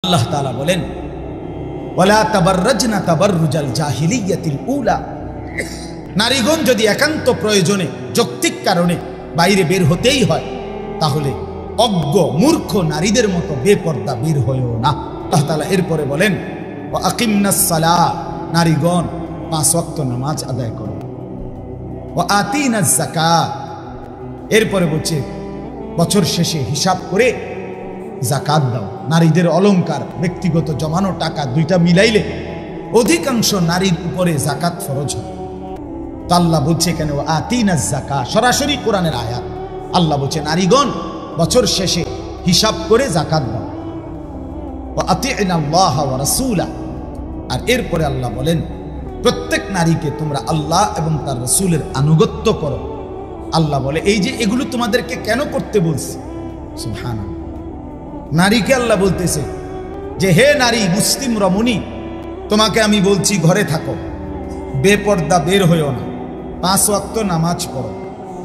আল্লাহ তাআলা বলেন ওয়ালা তাবাররাজনা তাবাররুজাল জাহিলিয়াতিল উলা, নারীগণ যদি একান্ত প্রয়োজনে যৌক্তিক কারণে বাইরে বের হতেই হয় তাহলে অজ্ঞ মূর্খ নারীদের মতো বেপর্দা বের হয়ও না। আল্লাহ তাআলা এরপরে বলেন ওয়া আকিমনাস সালাহ, নারীগণ 5 ওয়াক্ত নামাজ আদায় করো। ওয়া আতিনাজ যাকাত, এরপরে বলছে বছর শেষে হিসাব করে জাকাত দাও। নারীদের অলংকার, ব্যক্তিগত জমানো টাকা দুইটা মিলাইলে অধিকাংশ নারীর উপরে জাকাত ফরজ হয়। তো আল্লাহ বলছে এখানে ও আতিনাজ যাকাত, সরাসরি কোরআনের আয়াত। আল্লাহ বলছে নারীগণ বছর শেষে হিসাব করে জাকাত দাও। ও আতিনাল্লাহ ওয়া রাসূলা, আর এরপরে আল্লাহ বলেন প্রত্যেক নারীকে তোমরা আল্লাহ এবং তার রাসূলের আনুগত্য করো। আল্লাহ বলে এই যে এগুলো তোমাদেরকে কেন করতে বলছি, সুবহানাল্লাহ। নারীকে আল্লাহ বলতেছে যে হে নারী মুসলিম রমণী, তোমাকে আমি বলছি ঘরে থাকো, বেপর্দা বের হইও না, 5 ওয়াক্ত নামাজ পড়ো,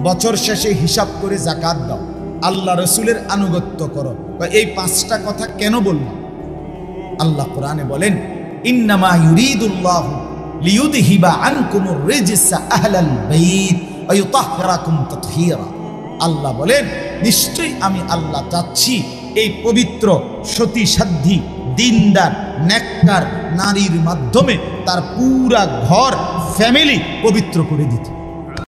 বছর শেষে হিসাব করে জাকাত দাও, আল্লাহ রসুলের আনুগত্য করো। এই 5টা কথা কেন বললাম? আল্লাহ কোরআনে বলেন ইন্নামা ইউরিদুল্লাহু লিইউযহিবা আনকুমুর রিজসা আহলাল বাইত ওয়া ইউতাহহিরাকুম তাতহীরা। আল্লাহ বলেন নিশ্চয়ই আমি আল্লাহ চাচ্ছি এই পবিত্র সতী সাধ্বী দিনদার নেককার নারীর মাধ্যমে তার পুরা ঘর ফ্যামিলি পবিত্র করে দিতে।